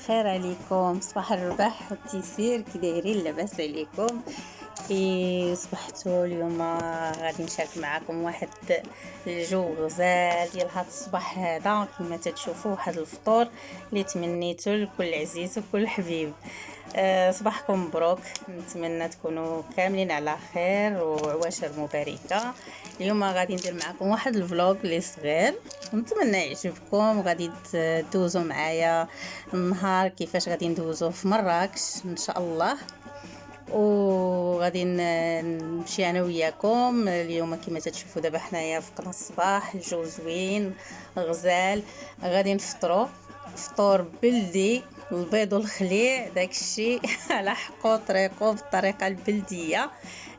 الخير عليكم، صباح الرباح والتيسير. كي دايرين؟ لاباس عليكم؟ كي صبحتوا؟ اليوم غادي نشارك معكم واحد الجو غزال ديال هذا الصباح هذا. كما تتشوفوا واحد الفطور اللي تمنيته لكل عزيز وكل حبيب. صباحكم مبروك، نتمنى تكونوا كاملين على خير وعواشر مباركه. اليوم غادي ندير معكم واحد الفلوق اللي صغير، نتمنى يعجبكم. غادي تدوزوا معايا النهار كيفاش غادي ندوزو في مراكش ان شاء الله، وغادي نمشي انا وياكم اليوم. كما تشوفوا دابا حنايا في قناة الصباح، الجو زوين غزال. غادي نفطروا فطور بلدي، البيض والخليع داكشي على حقو طريقو بالطريقه البلديه.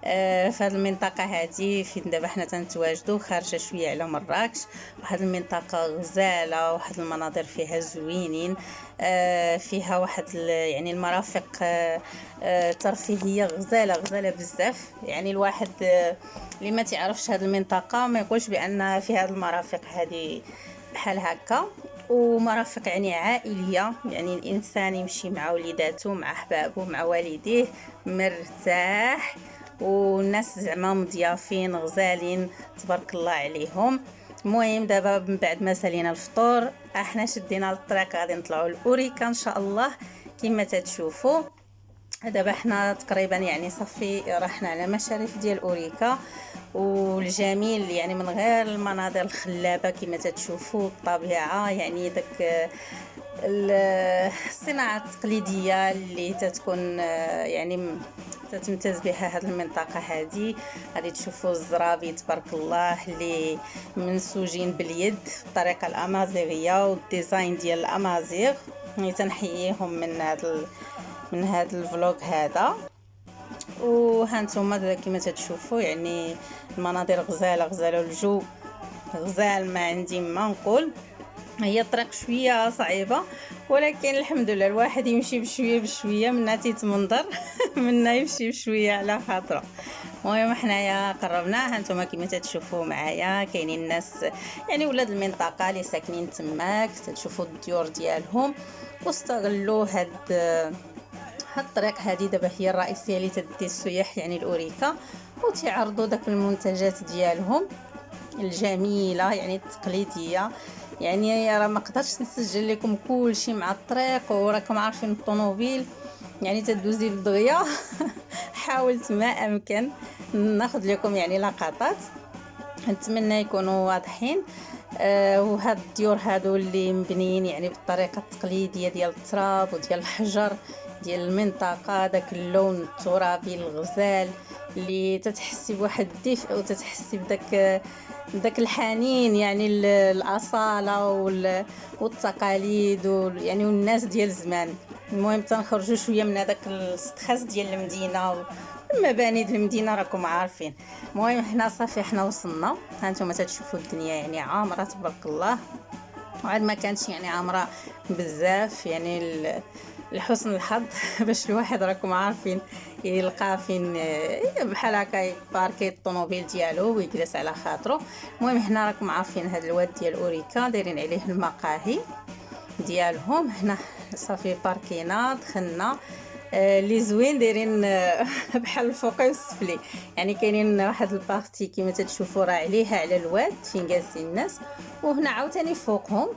في هذه المنطقه هذه فين دابا حنا تنتواجدوا، خارجه شويه على مراكش. واحد المنطقه غزاله، واحد المناظر فيها زوينين. فيها واحد يعني المرافق ترفيهيه غزاله غزاله بزاف. يعني الواحد اللي ما تعرفش هذه المنطقه ما يقولش بان فيها هذه المرافق هذه بحال هكا. ومرافق يعني عائليه، يعني الانسان يمشي مع وليداته مع احبابه مع والديه مرتاح، والناس زعما مضيافين غزالين تبارك الله عليهم. المهم دابا من بعد ما سالينا الفطور احنا شدينا الطريق، غادي نطلعوا لاوريكا ان شاء الله. كما تتشوفوا دابا حنا تقريبا يعني صافي رحنا على مشارف ديال اوريكا. والجميل يعني من غير المناظر الخلابه كما تتشوفوا الطبيعه، يعني داك الصناعه التقليديه اللي تتكون يعني تتمتاز بها هذه المنطقه هذه. غادي تشوفوا الزرابي تبارك الله اللي منسوجين باليد بالطريقه الامازيغيه والديزاين ديال الامازيغ. تنحييهم من هذا الفلوق هذا. وهانتوما كما تتشوفوا يعني المناظر غزاله غزاله والجو غزال، ما عندي ما نقول. هي الطريق شويه صعيبه، ولكن الحمد لله الواحد يمشي بشويه بشويه، منا تيتمنظر منا يمشي بشويه على خاطره. المهم حنايا قربنا، هانتوما كما تتشوفوا معايا كاينين الناس يعني ولاد المنطقه اللي ساكنين تماك، تتشوفوا الديور ديالهم واستغلوا هاد الطريق هذه. دابا هي الرئيسيه اللي تدي السياح يعني الاوريكا، وتعرضوا داك المنتجات ديالهم الجميله يعني التقليديه. يعني راه ما قدرتش نسجل لكم كل شيء مع الطريق، وراكم عارفين الطوموبيل يعني تدوزي بدغيا حاولت ما امكن ناخذ لكم يعني لقطات، نتمنى يكونوا واضحين. وهاد الديور هادو اللي مبنيين يعني بالطريقه التقليديه ديال التراب وديال الحجر ديال المنطقه، داك اللون الترابي الغزال اللي تتحسي بواحد الدفء وتتحسي بداك الحنين، يعني الاصاله والتقاليد يعني والناس ديال زمان. المهم تنخرجوا شويه من هذاك الاستخاص ديال المدينه المباني ديال المدينه راكم عارفين. المهم حنا صافي حنا وصلنا، هانتوما تتشوفوا الدنيا يعني عامره تبارك الله، وعاد ما كانتش يعني عامره بزاف يعني لحسن الحظ باش الواحد راكم عارفين يلقى فين بحال هكا باركي الطوموبيل ديالو ويجلس على خاطره. المهم حنا راكم عارفين هذا الواد ديال اوريكا دايرين عليه المقاهي ديالهم. هنا صافي باركينا دخلنا. لي زوين دايرين بحال الفوقي والسفلي، يعني كاينين واحد البارتي كما تتشوفوا راه عليها على الواد فين جالسين الناس، وهنا عاوتاني فوقهم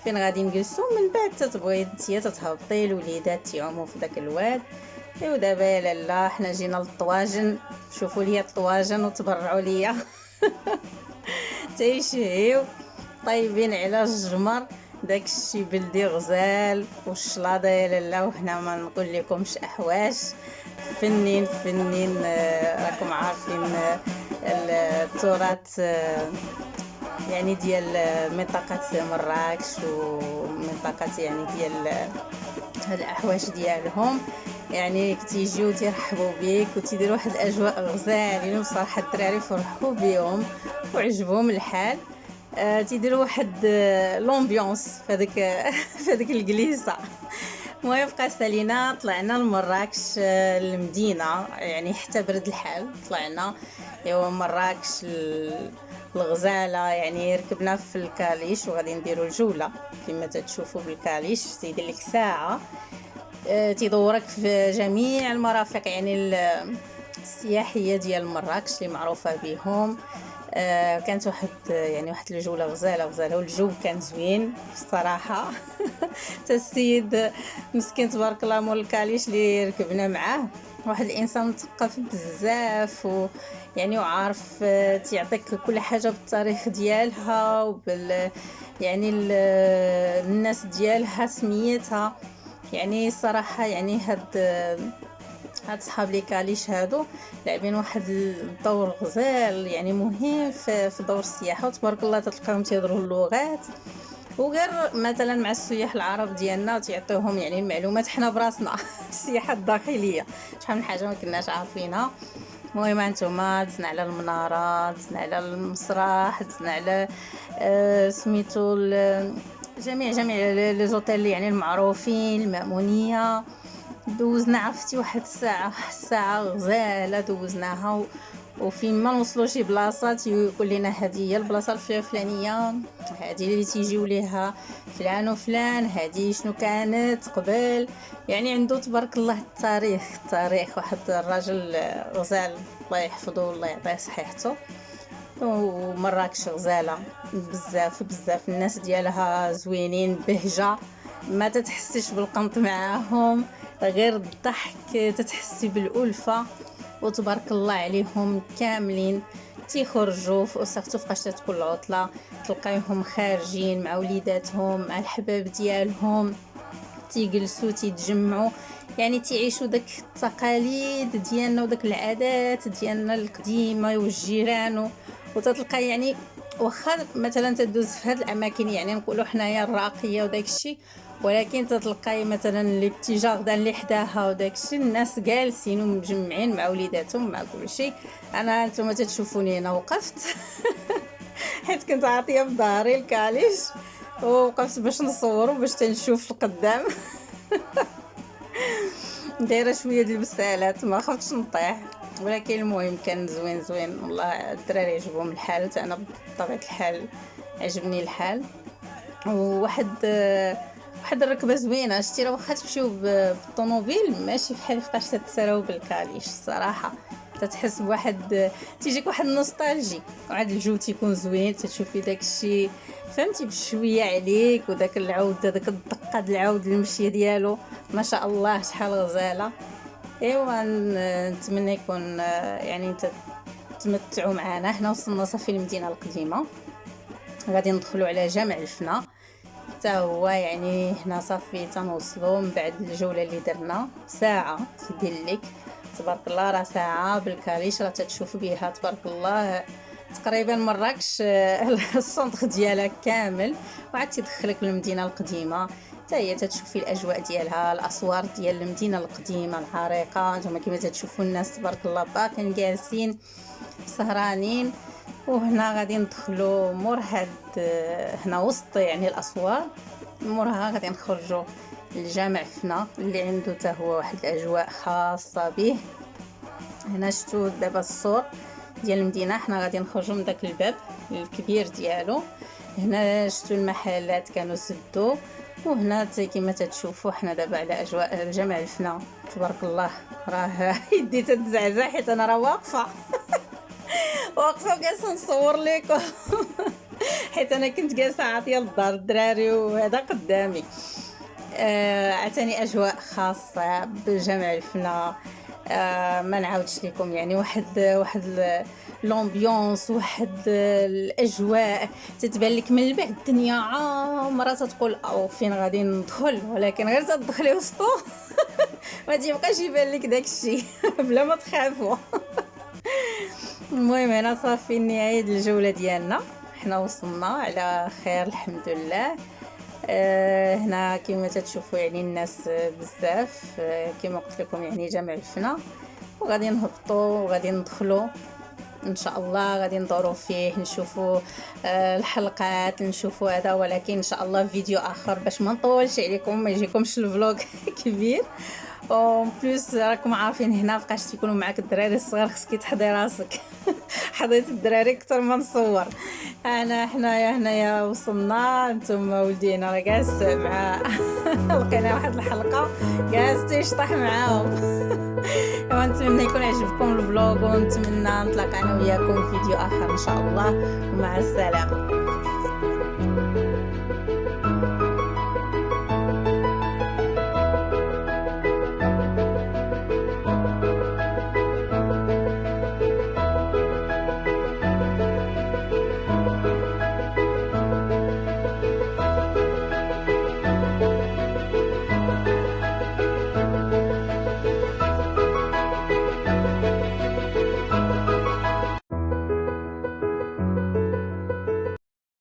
فين غادي نجلسوا. من بعد تتبغي نتيا تتهبطي الوليدات تيعوموا في داك الواد. ايوا دابا يا لاله حنا جينا للطواجن، شوفوا لي الطواجن وتبرعوا ليا تيشهيو طيبين على الجمر، داكشي بلدي غزال والشلاضه يا لاله. وهنا ما نقول لكمش احواش فنين فنين. راكم عارفين التراث يعني ديال منطقه مراكش ومنطقه يعني ديال هاد الاحواش ديالهم. يعني تيجيو تيرحبوا بيك وتيديروا واحد الاجواء غزالين، وصراحه الدراري فرحوا بيهم وعجبهم الحال. تيديروا واحد لومبيونس فهاديك فهاديك الجليسه. المهم بقى سالينا طلعنا لمراكش المدينه، يعني حتى برد الحال طلعنا. ايوا مراكش الغزاله. يعني ركبنا في الكاليش وغادي نديروا الجوله كما تتشوفوا بالكاليش. تيدير لك ساعه تيدورك في جميع المرافق يعني السياحيه ديال مراكش اللي معروفه بهم. كانت واحد الجوله غزاله والجو كان زوين الصراحه. حتى السيد مسكين تبارك الله مول الكاليش اللي ركبنا معاه واحد الانسان مثقف بزاف يعني وعارف تيعطيك كل حاجه بالتاريخ ديالها يعني الناس ديالها سميتها. يعني الصراحه يعني هاد صحاب لي كاليش هادو لاعبين واحد الدور غزال يعني مهم في دور السياحه. وتبارك الله تلقاهم تيهضروا اللغات وغير مثلا مع السياح العرب ديالنا وتعطيوهم يعني المعلومات حنا براسنا. السياحه الداخليه شحال من حاجه ما كناش عارفينها. المهم انتما دزنا على المناره، دزنا على المسرح، دزنا على سميتو جميع لي زوتيل يعني المعروفين المأمونيه. دوزنا عرفتي واحد الساعه غزاله دوزناها. وفين ما نوصلوا شي بلاصه تيقول لنا هذه هي البلاصه الفلانيه، هذه اللي تيجيو ليها فلان وفلان، هذه شنو كانت قبل. يعني عنده تبارك الله التاريخ. واحد الراجل غزال الله يحفظه والله يعطيه صحيحته. ومراكش غزاله بزاف الناس ديالها زوينين بهجه ما تتحسيش بالقنط معاهم غير الضحك تتحسي بالألفة. وتبارك الله عليهم كاملين تيخرجوا سورتو فاش تكون العطله تلقايهم خارجين مع وليداتهم مع الحباب ديالهم تيجلسوا تيتجمعوا يعني تعيشوا داك التقاليد ديالنا وداك العادات ديالنا القديمه والجيران. وتتلقى يعني واخا مثلا تدوز في هاد الاماكن يعني نقولوا حنايا الراقيه وداك الشيء، ولكن تتلقاي مثلا لي بتي جاردان اللي حداها وداك الشيء الناس جالسين ومجمعين مع وليداتهم مع كل شيء. انا نتوما تتشوفوني انا وقفت حيت كنت عاطيه في ظهري الكاليش ووقفت باش نصور وباش تنشوف القدام. دايره شويه ديال البسالات ما خفتش نطيح، ولكن المهم كان زوين والله. الدراري عجبهم الحال انا بطبيعه الحال عجبني الحال. واحد الركبه زوينه شتي راه واخا تمشيو بالطوموبيل ماشي بحال فاش تتسراو بالكاليش الصراحه تتحس بواحد تيجيك واحد النوستالجي واحد الجو تيكون زوين تشوفي داك الشيء فهمتي بشويه عليك وداك العود داك الدقه د العود المشيه ديالو ما شاء الله شحال غزاله. ايوا نتمنى يكون يعني تمتعوا معنا. هنا وصلنا صافي المدينه القديمه غادي ندخلوا على جامع الفنا حتى هو يعني هنا صافي تنوصلوا من بعد الجوله اللي درنا ساعه تدير لك تبارك الله راه ساعه بالكاليش راه تتشوف بها تبارك الله تقريبا مراكش السونتر ديالها كامل وعاد تدخلك للمدينه القديمه حتى هي تتشوفي الاجواء ديالها الاسوار ديال المدينه القديمه العريقه. نتوما كما تتشوفوا الناس تبارك الله باقين جالسين سهرانين. وهنا غادي ندخلوا مور هاد هنا وسط يعني الاسوار مورها غادي نخرجوا لجامع فنا اللي عنده حتى هو واحد الاجواء خاصه به. هنا شفتوا دابا الصور ديال المدينه حنا غادي نخرجوا من داك الباب الكبير ديالو. هنا شفتوا المحلات كانوا سدوا وهنا كما تتشوفوا حنا دابا على اجواء جامع الفنا تبارك الله. راه يدي تتزعزع حيت انا راه واقفه وجالسه نصور لكم حيت انا كنت جالسه عاطيه للدار الدراري وهذا قدامي. عتاني اجواء خاصه بجامع الفنا ما نعاودش لكم يعني واحد لومبيونس واحد الاجواء تتبان لك من البعد الدنيا عامره تقول او فين غادي ندخل ولكن غير تدخلي وسطو ما تيبقاش يبان لك داكشي بلا ما تخافوا. المهم هنا صافي نهايه الجوله ديالنا حنا وصلنا على خير الحمد لله. هنا كما تتشوفوا يعني الناس بزاف كما قلت لكم يعني جامع الفنا وغادي نهبطوا وغادي ندخلوا ان شاء الله غادي ندوروا فيه نشوفوا الحلقات نشوفوا هذا. ولكن ان شاء الله فيديو اخر باش ما نطولش عليكم ما يجيكمش الفلوق كبير او بلوس راكم عارفين هنا فاش تيكونوا معاك الدراري الصغار خصك تحضي راسك. حضيت الدراري اكثر ما نصور. حنايا هنايا وصلنا، نتوما ولدينا راه جالس مع لقينا واحد الحلقه جالس تيشطح معاهم. ونتمنى يكون عجبكم الفلوق، ونتمنى نتلاقى انا وياكم في فيديو اخر ان شاء الله، ومع السلامه.